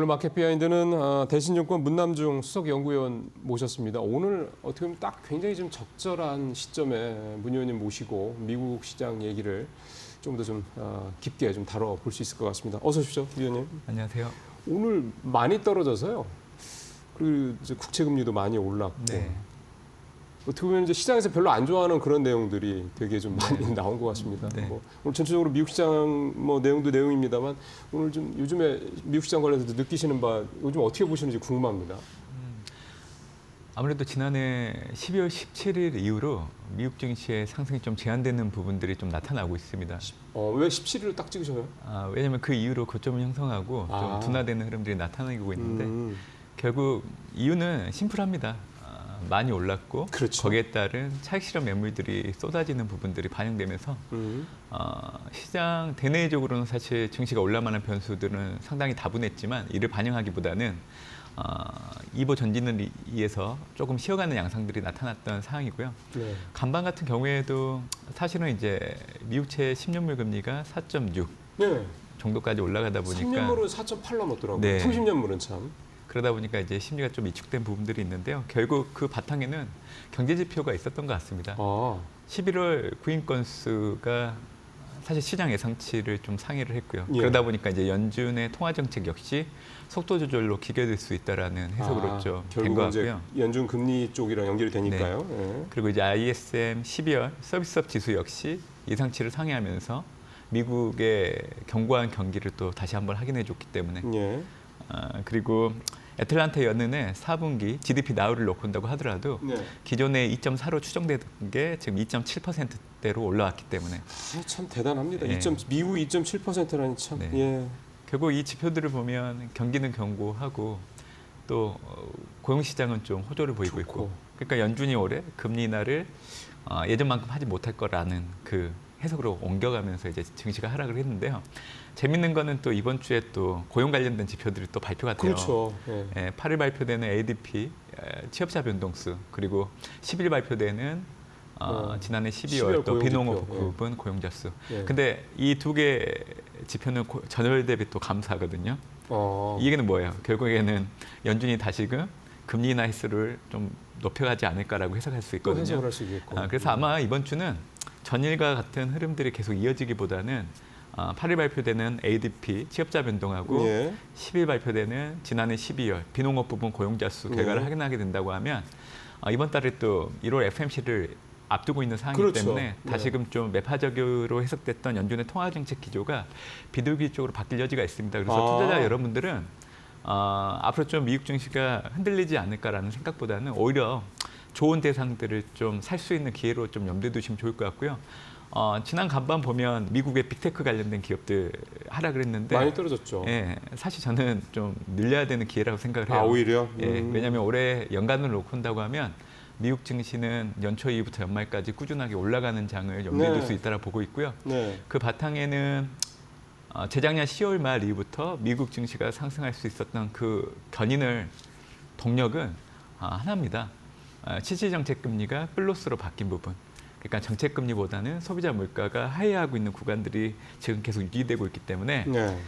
오늘 마켓 비하인드는 대신증권 문남중 수석연구위원 모셨습니다. 오늘 어떻게 보면 딱 굉장히 좀 적절한 시점에 문 의원님 모시고 미국 시장 얘기를 좀 더 좀 깊게 좀 다뤄볼 수 있을 것 같습니다. 어서 오십시오, 위원님. 안녕하세요. 오늘 많이 떨어져서요. 그리고 이제 국채금리도 많이 올랐고. 네. 어떻게 보면 이제 시장에서 별로 안 좋아하는 그런 내용들이 되게 좀 많이 나온 것 같습니다. 네. 오늘 전체적으로 미국 시장 내용도 내용입니다만 오늘 좀 요즘에 미국 시장 관련해서 느끼시는 바 요즘 어떻게 보시는지 궁금합니다. 아무래도 지난해 12월 17일 이후로 미국 증시의 상승이 좀 제한되는 부분들이 좀 나타나고 있습니다. 왜 17일을 딱 찍으셔요? 왜냐하면 그 이후로 고점을 형성하고 좀 둔화되는 흐름들이 나타나고 있는데 결국 이유는 심플합니다. 많이 올랐고 그렇죠. 거기에 따른 차익 실현 매물들이 쏟아지는 부분들이 반영되면서 시장 대내적으로는 사실 증시가 올라만한 변수들은 상당히 다분했지만 이를 반영하기보다는 2보 전진을 위해서 조금 쉬어가는 양상들이 나타났던 상황이고요. 네. 간밤 같은 경우에도 사실은 이제 미국채 10년물 금리가 4.6 네. 정도까지 올라가다 보니까 3년물은 4.8 넘었더라고요. 네. 30년물은 참. 그러다 보니까 이제 심리가 좀 위축된 부분들이 있는데요. 결국 그 바탕에는 경제 지표가 있었던 것 같습니다. 11월 구인 건수가 사실 시장 예상치를 좀 상회를 했고요. 예. 그러다 보니까 이제 연준의 통화 정책 역시 속도 조절로 기결될 수 있다라는 해석으로 좀 된 것 같고요. 연준 금리 쪽이랑 연결이 되니까요. 네. 네. 그리고 이제 ISM 12월 서비스업 지수 역시 예상치를 상회하면서 미국의 견고한 경기를 또 다시 한번 확인해 줬기 때문에 예. 그리고 애틀란타 연은의 4분기 GDP 나우를 놓고 온다고 하더라도 네. 기존에 2.4로 추정되던 게 지금 2.7%대로 올라왔기 때문에 참 대단합니다. 예. 미국 2.7%라니 참. 네. 예. 결국 이 지표들을 보면 경기는 견고하고 또 고용시장은 좀 호조를 보이고 있고 그러니까 연준이 올해 금리 인하를 예전만큼 하지 못할 거라는 그 해석으로 옮겨가면서 이제 증시가 하락을 했는데요. 재밌는 거는 또 이번 주에 또 고용 관련된 지표들이 또 발표가 돼요. 그렇죠. 예, 8일 발표되는 ADP 취업자 변동수 그리고 10일 발표되는 지난해 12월 또 비농업 부분 고용자 수. 예. 근데 이 두 개 지표는 전월 대비 또 감소하거든요. 이 얘기는 뭐예요? 결국에는 연준이 다시금 금리 인하 횟수를 좀 높여가지 않을까라고 해석할 수 있거든요. 해석을 할 수 있겠고. 그래서 아마 이번 주는 전일과 같은 흐름들이 계속 이어지기보다는 8일 발표되는 ADP 취업자 변동하고 예. 10일 발표되는 지난해 12월 비농업 부분 고용자 수 결과를 확인하게 된다고 하면 이번 달에 또 1월 FMC를 앞두고 있는 상황이기 그렇죠. 때문에 다시금 좀 매파적으로 해석됐던 연준의 통화 정책 기조가 비둘기적으로 바뀔 여지가 있습니다. 그래서 투자자 여러분들은 앞으로 좀 미국 증시가 흔들리지 않을까라는 생각보다는 오히려 좋은 대상들을 좀 살 수 있는 기회로 좀 염두에 두시면 좋을 것 같고요. 지난 간밤 보면 미국의 빅테크 관련된 기업들 하락을 했는데 많이 떨어졌죠. 예, 사실 저는 좀 늘려야 되는 기회라고 생각을 해요. 오히려? 예, 왜냐하면 올해 연간을 놓고 온다고 하면 미국 증시는 연초 이후부터 연말까지 꾸준하게 올라가는 장을 염두에 둘 수 있다고 보고 있고요. 네. 그 바탕에는 재작년 10월 말 이후부터 미국 증시가 상승할 수 있었던 그 견인을 동력은 하나입니다. 실질 정책 금리가 플러스로 바뀐 부분. 그러니까 정책 금리보다는 소비자 물가가 하회하고 있는 구간들이 지금 계속 유지되고 있기 때문에 네.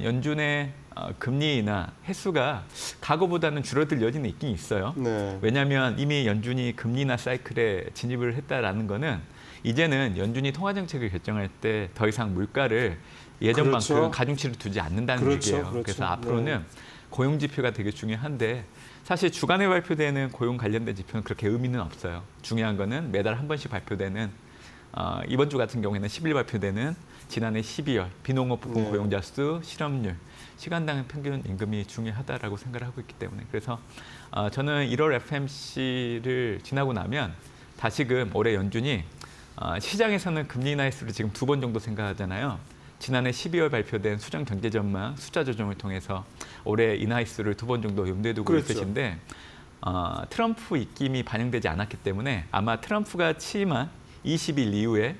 연준의 금리 인하 횟수가 과거보다는 줄어들 여지는 있긴 있어요. 네. 왜냐하면 이미 연준이 금리 인하 사이클에 진입을 했다라는 거는 이제는 연준이 통화 정책을 결정할 때 더 이상 물가를 예전만큼 그렇죠. 가중치를 두지 않는다는 그렇죠. 얘기예요. 그렇죠. 그래서 앞으로는 고용 지표가 되게 중요한데 사실 주간에 발표되는 고용 관련된 지표는 그렇게 의미는 없어요. 중요한 거는 매달 한 번씩 발표되는 이번 주 같은 경우에는 10일 발표되는 지난해 12월 비농업 부분 고용자 수, 실업률, 시간당 평균 임금이 중요하다라고 생각을 하고 있기 때문에 그래서 저는 1월 FMC를 지나고 나면 다시금 올해 연준이 시장에서는 금리 인하 횟수를 지금 2번 정도 생각하잖아요. 지난해 12월 발표된 수정 경제 전망 숫자 조정을 통해서 올해 인하 횟수를 2번 정도 염두에 두고 그렇죠. 있으신데 트럼프 입김이 반영되지 않았기 때문에 아마 트럼프가 취임한 20일 이후에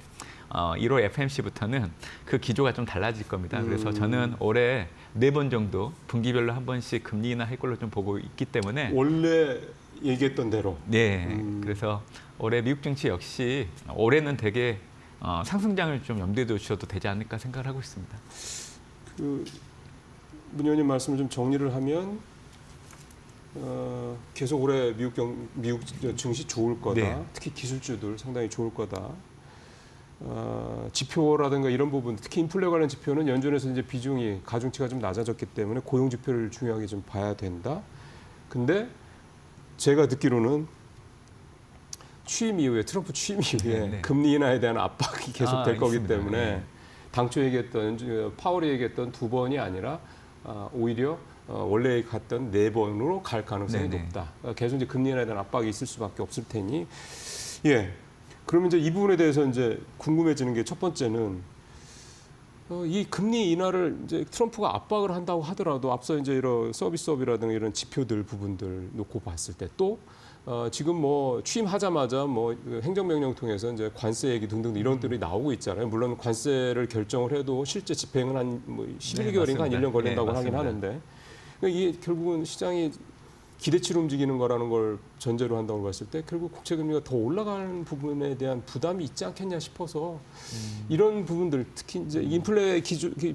1월 FMC부터는 그 기조가 좀 달라질 겁니다. 그래서 저는 올해 4번 정도 분기별로 한 번씩 금리 인하할 걸로 좀 보고 있기 때문에 원래 얘기했던 대로. 네, 그래서 올해 미국 증시 역시 올해는 되게 상승장을 좀 염두에 두셔도 되지 않을까 생각을 하고 있습니다. 문 의원님 말씀을 좀 정리를 하면 계속 올해 미국 증시 좋을 거다. 네. 특히 기술주들 상당히 좋을 거다. 지표라든가 이런 부분, 특히 인플레 관련 지표는 연준에서 이제 비중이 가중치가 좀 낮아졌기 때문에 고용 지표를 중요하게 좀 봐야 된다. 근데 제가 듣기로는 트럼프 취임 이후에 네. 금리 인하에 대한 압박이 계속될 거기 있습니다. 때문에 네. 당초 얘기했던 파월이 얘기했던 2번이 아니라 오히려 원래 갔던 4번으로 갈 가능성이 네네. 높다. 계속 이제 금리 인하에 대한 압박이 있을 수밖에 없을 테니 예. 그러면 이제 이 부분에 대해서 이제 궁금해지는 게 첫 번째는 이 금리 인하를 이제 트럼프가 압박을 한다고 하더라도 앞서 이제 이런 서비스업이라든가 이런 지표들 부분들 놓고 봤을 때 또 지금 뭐 취임하자마자 뭐 행정명령 통해서 이제 관세 얘기 등등 이런 들이 나오고 있잖아요. 물론 관세를 결정을 해도 실제 집행은 한 뭐 11개월인가 한 1년 걸린다고 네, 하긴 맞습니다. 하는데 이게 결국은 시장이 기대치로 움직이는 거라는 걸 전제로 한다고 봤을 때 결국 국채 금리가 더 올라가는 부분에 대한 부담이 있지 않겠냐 싶어서 이런 부분들 특히 이제 인플레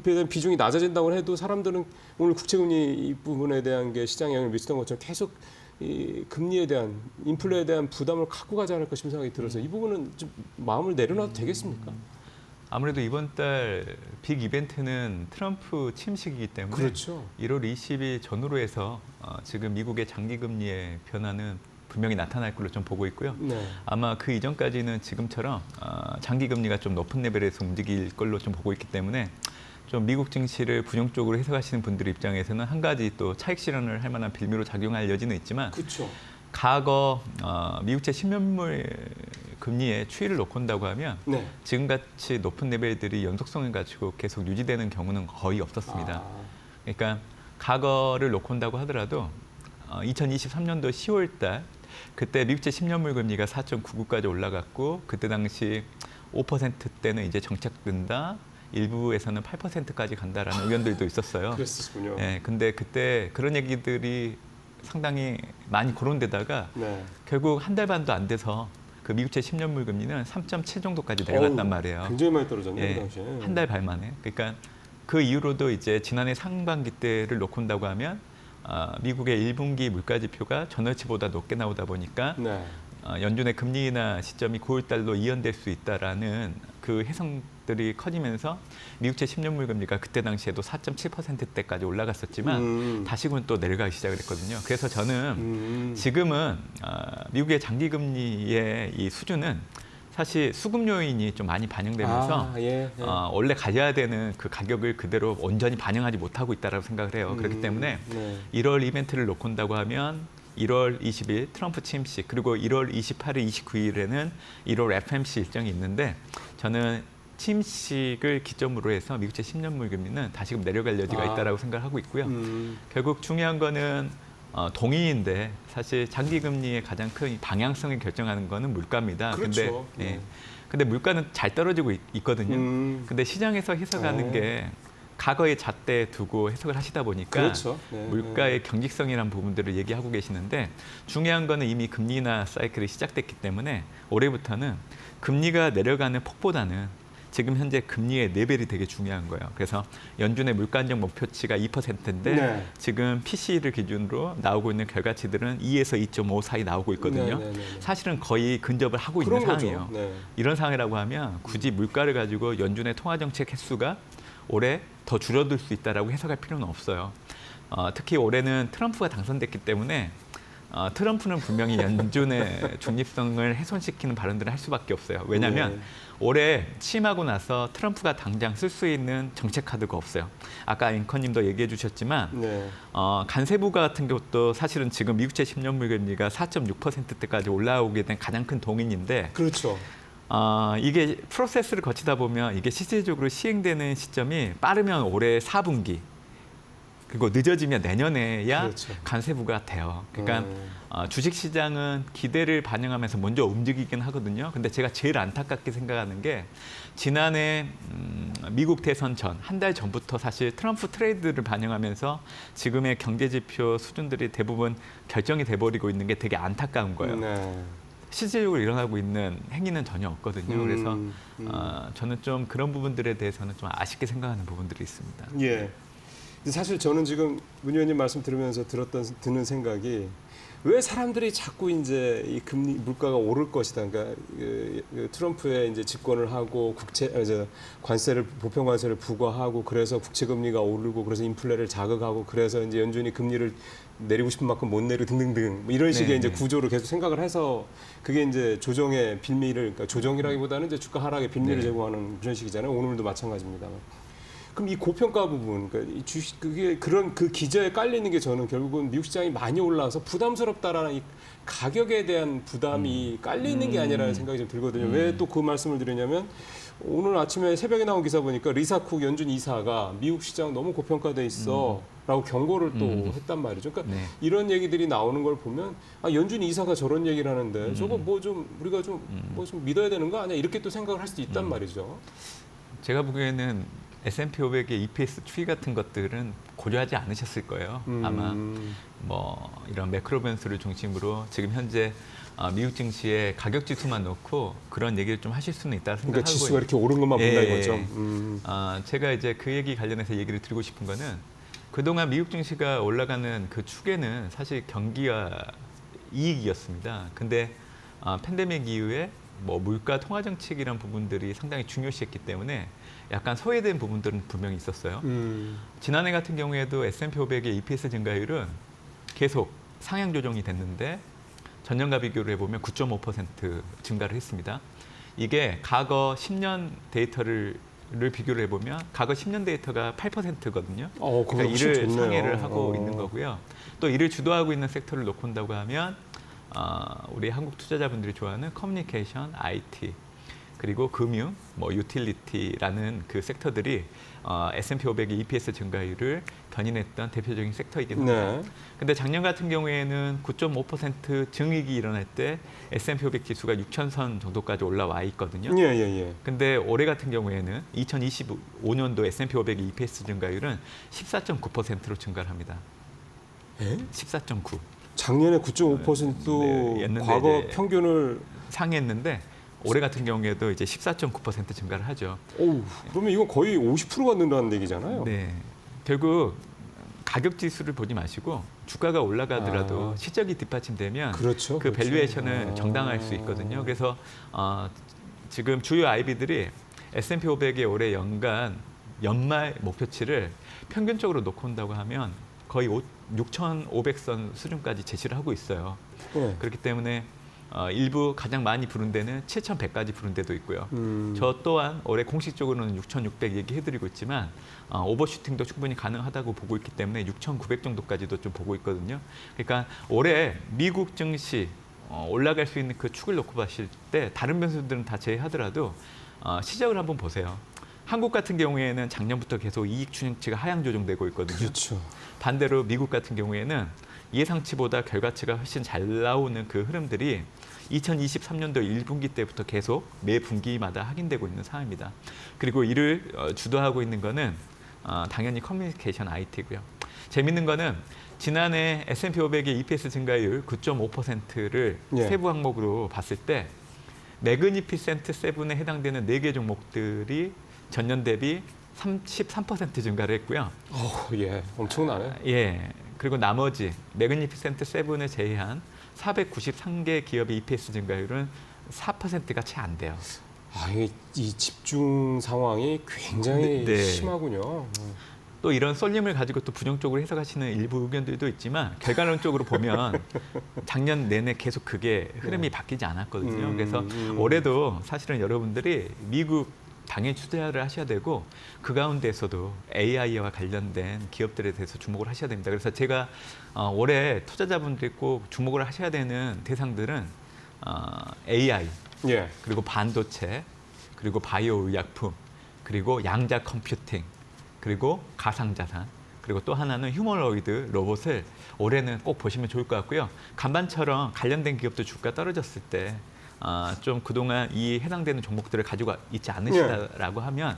대한 비중이 낮아진다고 해도 사람들은 오늘 국채 금리 이 부분에 대한 게 시장에 영향을 미치던 것처럼 계속 이 금리에 대한 인플레에 대한 부담을 갖고 가지 않을까 싶은 생각이 들어서 이 부분은 좀 마음을 내려놔도 되겠습니까? 아무래도 이번 달 빅 이벤트는 트럼프 취임식이기 때문에 그렇죠. 1월 20일 전후로 해서 지금 미국의 장기 금리의 변화는 분명히 나타날 걸로 좀 보고 있고요. 네. 아마 그 이전까지는 지금처럼 장기 금리가 좀 높은 레벨에서 움직일 걸로 좀 보고 있기 때문에 좀 미국 증시를 부정적으로 해석하시는 분들 입장에서는 한 가지 또 차익 실현을 할 만한 빌미로 작용할 여지는 있지만 그렇죠. 과거 미국채 10년물 금리의 추이를 놓고 온다고 하면 네. 지금같이 높은 레벨들이 연속성을 가지고 계속 유지되는 경우는 거의 없었습니다. 그러니까 과거를 놓고 온다고 하더라도 2023년도 10월 달 그때 미국채 10년물 금리가 4.99까지 올라갔고 그때 당시 5%대는 이제 정착된다. 일부에서는 8%까지 간다라는 의견들도 있었어요. 그랬었군요. 네, 근데 그때 그런 얘기들이 상당히 많이 거론되다가 네. 결국 한 달 반도 안 돼서 그 미국채 10년물 금리는 3.7 정도까지 내려갔단 말이에요. 굉장히 많이 떨어졌네요, 예, 그 당시에. 한 달 반 만에. 그러니까 그 이후로도 이제 지난해 상반기 때를 놓고 온다고 하면 미국의 1분기 물가 지표가 전월치보다 높게 나오다 보니까 네. 연준의 금리 인하 시점이 9월 달로 이연될 수 있다라는 그 해석들이 커지면서 미국채 10년물 금리가 그때 당시에도 4.7%대까지 올라갔었지만 다시금 또 내려가기 시작을 했거든요. 그래서 저는 지금은 미국의 장기 금리의 이 수준은 사실 수급 요인이 좀 많이 반영되면서 예. 원래 가져야 되는 그 가격을 그대로 온전히 반영하지 못하고 있다라고 생각을 해요. 그렇기 때문에 네. 1월 이벤트를 놓고 온다고 하면 1월 20일 트럼프 취임식 그리고 1월 28일, 29일에는 1월 FMC 일정이 있는데 저는 취임식을 기점으로 해서 미국채 10년물 금리는 다시금 내려갈 여지가 있다라고 생각하고 있고요. 결국 중요한 거는 동의인데 사실 장기 금리의 가장 큰 방향성을 결정하는 거는 물가입니다. 그렇죠. 근데 물가는 잘 떨어지고 있거든요. 근데 시장에서 해석하는 게 과거의 잣대에 두고 해석을 하시다 보니까 그렇죠. 네. 물가의 경직성이라는 부분들을 얘기하고 계시는데 중요한 거는 이미 금리 인하 사이클이 시작됐기 때문에 올해부터는 금리가 내려가는 폭보다는 지금 현재 금리의 레벨이 되게 중요한 거예요. 그래서 연준의 물가 안정 목표치가 2%인데 네. 지금 PCE를 기준으로 나오고 있는 결과치들은 2에서 2.5 사이 나오고 있거든요. 네. 사실은 거의 근접을 하고 있는 그런 거죠. 상황이에요. 네. 이런 상황이라고 하면 굳이 물가를 가지고 연준의 통화정책 횟수가 올해 더 줄어들 수 있다라고 해석할 필요는 없어요. 특히 올해는 트럼프가 당선됐기 때문에 트럼프는 분명히 연준의 중립성을 훼손시키는 발언들을 할 수밖에 없어요. 왜냐하면 올해 취임하고 나서 트럼프가 당장 쓸 수 있는 정책 카드가 없어요. 아까 앵커님도 얘기해 주셨지만 네. 간세부가 같은 것도 사실은 지금 미국채 10년물 금리가 4.6%대까지 올라오게 된 가장 큰 동인인데 그렇죠. 이게 프로세스를 거치다 보면 이게 실질적으로 시행되는 시점이 빠르면 올해 4분기 그리고 늦어지면 내년에야 그렇죠. 관세부가 돼요. 그러니까 주식시장은 기대를 반영하면서 먼저 움직이긴 하거든요. 근데 제가 제일 안타깝게 생각하는 게 지난해 미국 대선 전, 한 달 전부터 사실 트럼프 트레이드를 반영하면서 지금의 경제지표 수준들이 대부분 결정이 돼버리고 있는 게 되게 안타까운 거예요. 네. 실질적으로 일어나고 있는 행위는 전혀 없거든요. 그래서 저는 좀 그런 부분들에 대해서는 좀 아쉽게 생각하는 부분들이 있습니다. 예. 근데 사실 저는 지금 문 의원님 말씀 들으면서 드는 생각이 왜 사람들이 자꾸 이제 이 금리 물가가 오를 것이다. 그러니까 트럼프의 이제 집권을 하고 관세를 보편 관세를 부과하고 그래서 국채 금리가 오르고 그래서 인플레를 자극하고 그래서 이제 연준이 금리를 내리고 싶은 만큼 못 내리고 등등등 뭐 이런 식의 이제 구조를 계속 생각을 해서 그게 이제 조정의 빌미를 그러니까 조정이라기보다는 이제 주가 하락의 빌미를 제공하는 그런 식이잖아요. 오늘도 마찬가지입니다만. 그럼 이 고평가 부분, 그러니까 이 주식 그게 그런 그 기저에 깔리는 게 저는 결국은 미국 시장이 많이 올라와서 부담스럽다라는 이 가격에 대한 부담이 깔리는 게 아니라는 생각이 좀 들거든요. 왜 또 그 말씀을 드리냐면 오늘 아침에 새벽에 나온 기사 보니까 리사쿡 연준 이사가 미국 시장 너무 고평가돼 있어라고 경고를 또 했단 말이죠. 그러니까 이런 얘기들이 나오는 걸 보면 아, 연준 이사가 저런 얘기를 하는데 저거 뭐 좀 우리가 좀 뭐 좀 믿어야 되는 거 아니야? 이렇게 또 생각을 할 수도 있단 말이죠. 제가 보기에는 S&P 500의 EPS 추이 같은 것들은 고려하지 않으셨을 거예요. 아마 뭐 이런 매크로 변수를 중심으로 지금 현재 미국 증시의 가격 지수만 놓고 그런 얘기를 좀 하실 수는 있다 생각하고. 그러니까 지수가 이렇게 오른 것만 본다 이거죠. 제가 이제 그 얘기 관련해서 얘기를 드리고 싶은 거는 그동안 미국 증시가 올라가는 그 축에는 사실 경기가 이익이었습니다. 근데 팬데믹 이후에 뭐 물가 통화 정책이란 부분들이 상당히 중요시했기 때문에 약간 소외된 부분들은 분명히 있었어요. 지난해 같은 경우에도 S&P 500의 EPS 증가율은 계속 상향 조정이 됐는데 전년과 비교를 해보면 9.5% 증가를 했습니다. 이게 과거 10년 데이터를 비교를 해보면 과거 10년 데이터가 8%거든요. 그러니까 이를 좋네요. 상회를 하고 있는 거고요. 또 이를 주도하고 있는 섹터를 놓고 본다고 하면 우리 한국 투자자분들이 좋아하는 커뮤니케이션, IT, 그리고 금융, 뭐 유틸리티라는 그 섹터들이 S&P 500의 EPS 증가율을 견인했던 대표적인 섹터이긴 합니다. 근데 작년 같은 경우에는 9.5% 증익이 일어날 때 S&P 500 지수가 6,000선 정도까지 올라와 있거든요. 근데 올해 같은 경우에는 2025년도 S&P 500의 EPS 증가율은 14.9%로 증가를 합니다. 14.9. 작년에 9.5% 과거 평균을 상회했는데 올해 같은 경우에도 이제 14.9% 증가를 하죠. 오, 그러면 이건 거의 50%가 는다는 얘기잖아요. 네, 결국 가격 지수를 보지 마시고 주가가 올라가더라도 실적이 뒷받침되면 그렇죠, 그 밸류에이션을 정당화할 수 있거든요. 그래서 지금 주요 IB들이 S&P 500의 올해 연말 목표치를 평균적으로 놓고 온다고 하면 거의 6,500선 수준까지 제시를 하고 있어요. 그렇기 때문에 일부 가장 많이 부른 데는 7,100까지 부른 데도 있고요. 저 또한 올해 공식적으로는 6,600 얘기해드리고 있지만 오버슈팅도 충분히 가능하다고 보고 있기 때문에 6,900 정도까지도 좀 보고 있거든요. 그러니까 올해 미국 증시 올라갈 수 있는 그 축을 놓고 봤을 때 다른 변수들은 다 제외하더라도 시작을 한번 보세요. 한국 같은 경우에는 작년부터 계속 이익 추정치가 하향 조정되고 있거든요. 그렇죠. 반대로 미국 같은 경우에는 예상치보다 결과치가 훨씬 잘 나오는 그 흐름들이 2023년도 1분기 때부터 계속 매 분기마다 확인되고 있는 상황입니다. 그리고 이를 주도하고 있는 거는 당연히 커뮤니케이션 IT고요. 재밌는 거는 지난해 S&P 500의 EPS 증가율 9.5%를 세부 항목으로 봤을 때 매그니피센트 7에 해당되는 4개 종목들이 전년 대비 33% 증가를 했고요. 엄청나네. 예. 그리고 나머지 매그니피센트 7을 제외한 493개 기업의 EPS 증가율은 4%가 채 안 돼요. 이 집중 상황이 굉장히 심하군요. 또 이런 쏠림을 가지고 또 부정적으로 해석하시는 일부 의견들도 있지만 결과론적으로 보면 작년 내내 계속 그게 흐름이 바뀌지 않았거든요. 그래서 올해도 사실은 여러분들이 미국 당연히 투자를 하셔야 되고 그 가운데서도 AI와 관련된 기업들에 대해서 주목을 하셔야 됩니다. 그래서 제가 올해 투자자분들이 꼭 주목을 하셔야 되는 대상들은 AI, 그리고 반도체, 그리고 바이오 의약품, 그리고 양자 컴퓨팅, 그리고 가상자산, 그리고 또 하나는 휴머노이드 로봇을 올해는 꼭 보시면 좋을 것 같고요. 간반처럼 관련된 기업도 주가 떨어졌을 때 좀 그동안 이 해당되는 종목들을 가지고 있지 않으시다라고 하면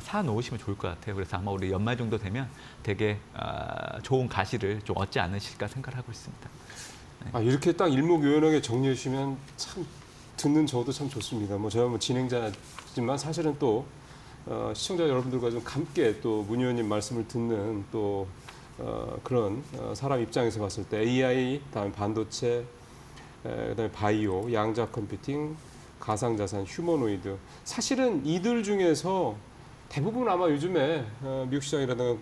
사 놓으시면 좋을 것 같아요. 그래서 아마 우리 연말 정도 되면 되게 좋은 가시를 좀 얻지 않으실까 생각을 하고 있습니다. 이렇게 딱 일목요연하게 정리해 주시면 참 듣는 저도 참 좋습니다. 제가 진행자지만 사실은 또 시청자 여러분들과 좀 함께 또 문 의원님 말씀을 듣는 또 그런 사람 입장에서 봤을 때 AI, 다음에 반도체, 그다음에 바이오, 양자 컴퓨팅, 가상자산, 휴머노이드. 사실은 이들 중에서 대부분 아마 요즘에 미국 시장이라든가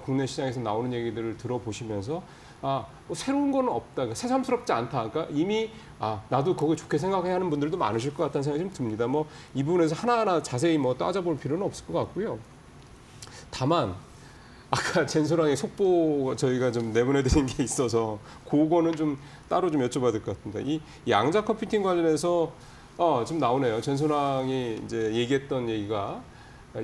국내 시장에서 나오는 얘기들을 들어보시면서 뭐 새로운 건 없다, 그러니까 새삼스럽지 않다. 그러니까 이미 나도 그거 좋게 생각해야 하는 분들도 많으실 것 같다는 생각이 좀 듭니다. 뭐 이 부분에서 하나하나 자세히 뭐 따져볼 필요는 없을 것 같고요. 다만 아까 젠소랑의 속보 저희가 좀 내보내드린 게 있어서 그거는 좀 따로 좀 여쭤봐야 될 것 같습니다. 이 양자 컴퓨팅 관련해서 지금 나오네요. 젠소랑이 이제 얘기했던 얘기가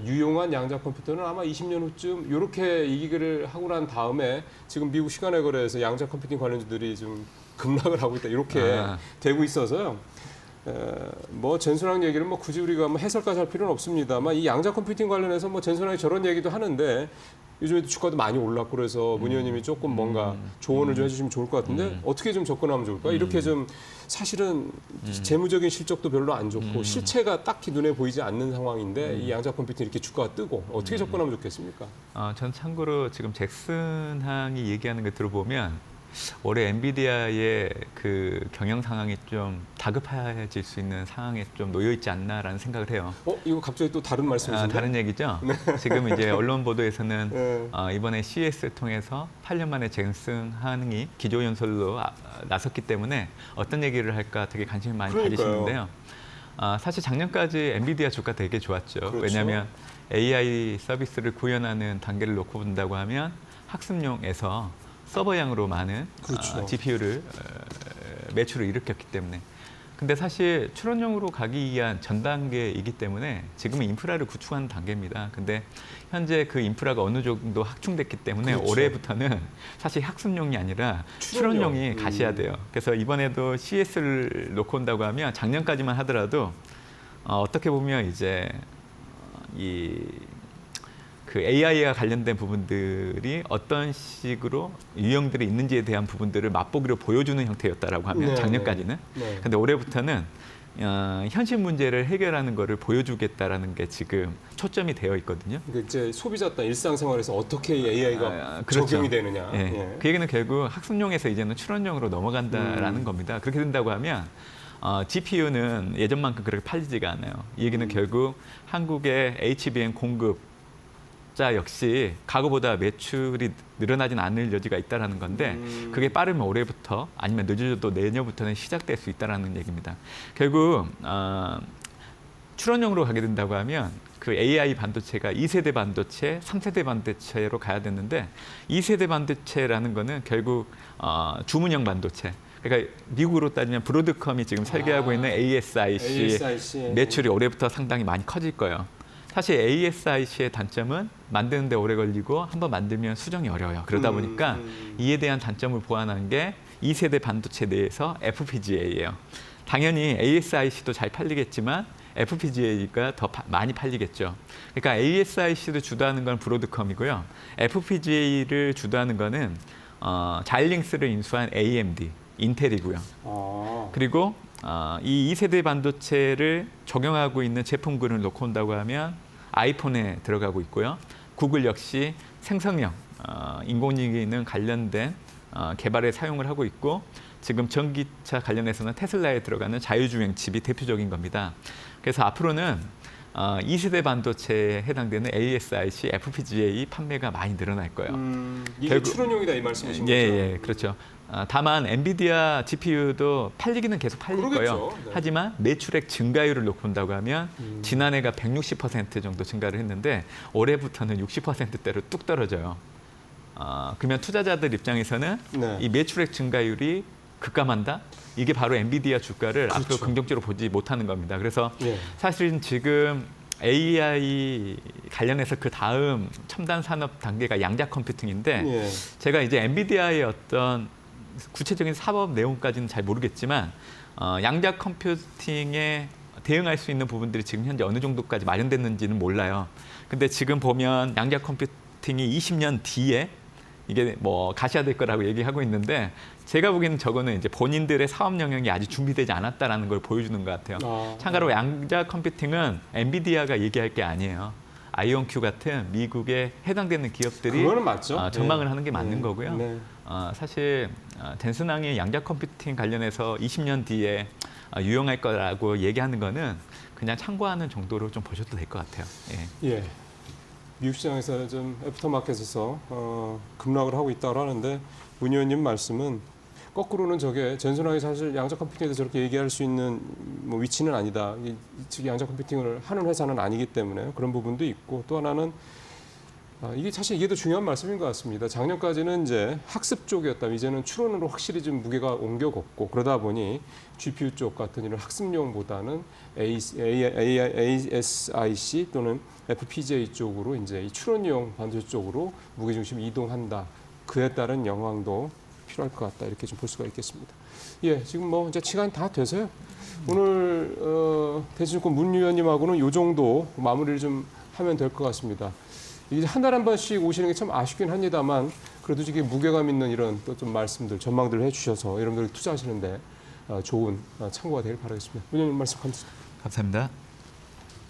유용한 양자 컴퓨터는 아마 20년 후쯤 이렇게 얘기를 하고 난 다음에 지금 미국 시간의 거래에서 양자 컴퓨팅 관련주들이 좀 급락을 하고 있다 이렇게 되고 있어서요. 뭐 젠소랑 얘기를 뭐 굳이 우리가 뭐 해설까지 할 필요는 없습니다만 이 양자 컴퓨팅 관련해서 뭐 젠소랑이 저런 얘기도 하는데 요즘에도 주가도 많이 올랐고 그래서 문 의원님이 조금 뭔가 조언을 좀 해주시면 좋을 것 같은데 어떻게 좀 접근하면 좋을까? 이렇게 좀 사실은 재무적인 실적도 별로 안 좋고 실체가 딱히 눈에 보이지 않는 상황인데 이 양자 컴퓨팅 이렇게 주가가 뜨고 어떻게 접근하면 좋겠습니까? 전 참고로 지금 잭슨 항이 얘기하는 거 들어보면 올해 엔비디아의 그 경영 상황이 좀 다급해질 수 있는 상황에 좀 놓여 있지 않나라는 생각을 해요. 이거 갑자기 또 다른 말씀이신가요? 다른 얘기죠. 네. 지금 이제 언론 보도에서는 네. 이번에 CES를 통해서 8년 만에 잭슨 항이 기조연설로 나섰기 때문에 어떤 얘기를 할까 되게 관심이 많이 가지시는데요. 사실 작년까지 엔비디아 주가 되게 좋았죠. 그렇죠. 왜냐하면 AI 서비스를 구현하는 단계를 놓고 본다고 하면 학습용에서 서버양으로 많은 그렇죠. GPU를 매출을 일으켰기 때문에. 근데 사실 출원용으로 가기 위한 전 단계이기 때문에 지금은 인프라를 구축하는 단계입니다. 근데 현재 그 인프라가 어느 정도 확충됐기 때문에 그렇죠. 올해부터는 사실 학습용이 아니라 출원용이 가셔야 돼요. 그래서 이번에도 CES를 놓고 온다고 하면 작년까지만 하더라도 어떻게 보면 이제 그 AI와 관련된 부분들이 어떤 식으로 유형들이 있는지에 대한 부분들을 맛보기로 보여주는 형태였다라고 하면 작년까지는. 근데 올해부터는 현실 문제를 해결하는 거를 보여주겠다라는 게 지금 초점이 되어 있거든요. 그러니까 이제 소비자 단 일상생활에서 어떻게 AI가 그렇죠. 적용이 되느냐. 예. 그 얘기는 결국 학습용에서 이제는 출원용으로 넘어간다라는 겁니다. 그렇게 된다고 하면 GPU는 예전만큼 그렇게 팔리지가 않아요. 이 얘기는 결국 한국의 HBM 공급 역시 과거보다 매출이 늘어나진 않을 여지가 있다는 건데 그게 빠르면 올해부터 아니면 늦어도 내년부터는 시작될 수 있다는 얘기입니다. 결국 출원용으로 가게 된다고 하면 그 AI 반도체가 2세대 반도체, 3세대 반도체로 가야 되는데 2세대 반도체라는 거는 결국 주문형 반도체. 그러니까 미국으로 따지면 브로드컴이 지금 설계하고 있는 ASIC 매출이 올해부터 상당히 많이 커질 거예요. 사실 ASIC의 단점은 만드는데 오래 걸리고 한번 만들면 수정이 어려워요. 그러다 보니까 이에 대한 단점을 보완한 게 2세대 반도체 내에서 FPGA예요. 당연히 ASIC도 잘 팔리겠지만 FPGA가 더 많이 팔리겠죠. 그러니까 ASIC를 주도하는 건 브로드컴이고요. FPGA를 주도하는 거는 자일링스를 인수한 AMD, 인텔이고요. 그리고 이 2세대 반도체를 적용하고 있는 제품군을 놓고 온다고 하면 아이폰에 들어가고 있고요. 구글 역시 생성형, 인공지능 관련된 개발에 사용을 하고 있고 지금 전기차 관련해서는 테슬라에 들어가는 자율주행 칩이 대표적인 겁니다. 그래서 앞으로는 2세대 반도체에 해당되는 ASIC, FPGA 판매가 많이 늘어날 거예요. 이게 출원용이다 이 말씀이신 거죠? 예, 그렇죠. 다만 엔비디아 GPU도 팔리기는 계속 팔릴 거예요. 네. 하지만 매출액 증가율을 놓고 본다고 하면 지난해가 160% 정도 증가를 했는데 올해부터는 60%대로 뚝 떨어져요. 그러면 투자자들 입장에서는 이 매출액 증가율이 급감한다? 이게 바로 엔비디아 주가를 앞으로 긍정적으로 보지 못하는 겁니다. 그래서 사실은 지금 AI 관련해서 그 다음 첨단 산업 단계가 양자 컴퓨팅인데 제가 이제 엔비디아의 어떤 구체적인 사업 내용까지는 잘 모르겠지만 양자 컴퓨팅에 대응할 수 있는 부분들이 지금 현재 어느 정도까지 마련됐는지는 몰라요. 근데 지금 보면 양자 컴퓨팅이 20년 뒤에 이게 뭐 가셔야 될 거라고 얘기하고 있는데 제가 보기에는 저거는 이제 본인들의 사업 영역이 아직 준비되지 않았다라는 걸 보여주는 것 같아요. 참고로 양자 컴퓨팅은 엔비디아가 얘기할 게 아니에요. 아이온큐 같은 미국에 해당되는 기업들이 그거는 맞죠. 전망을 하는 게 맞는 거고요. 네. 사실 댄슨왕이 양자 컴퓨팅 관련해서 20년 뒤에 유용할 거라고 얘기하는 거는 그냥 참고하는 정도로 좀 보셔도 될 것 같아요. 예. 예. 미국 시장에서 좀 애프터마켓에서 급락을 하고 있다고 하는데 문 의원님 말씀은 거꾸로는 저게 젠슨왕이 사실 양자 컴퓨팅에 대해서 저렇게 얘기할 수 있는 뭐 위치는 아니다. 이 양자 컴퓨팅을 하는 회사는 아니기 때문에 그런 부분도 있고 또 하나는 이게 사실 이게 더 중요한 말씀인 것 같습니다. 작년까지는 이제 학습 쪽이었다면 이제는 추론으로 확실히 좀 무게가 옮겨갔고 그러다 보니 GPU 쪽 같은 이런 학습용보다는 ASIC 또는 FPGA 쪽으로 이제 이 추론용 반도체 쪽으로 무게 중심이 이동한다. 그에 따른 영향도 필요할 것 같다. 이렇게 좀 볼 수가 있겠습니다. 예, 지금 뭐 이제 시간이 다 돼서요. 오늘 대신권 문 의원님하고는 이 정도 마무리를 좀 하면 될 것 같습니다. 이제 한 달에 한 번씩 오시는 게 참 아쉽긴 합니다만 그래도 이게 무게감 있는 이런 또 좀 말씀들, 전망들을 해주셔서 여러분들 투자하시는데 좋은 참고가 되길 바라겠습니다. 문 의원님 말씀 감사합니다. 감사합니다.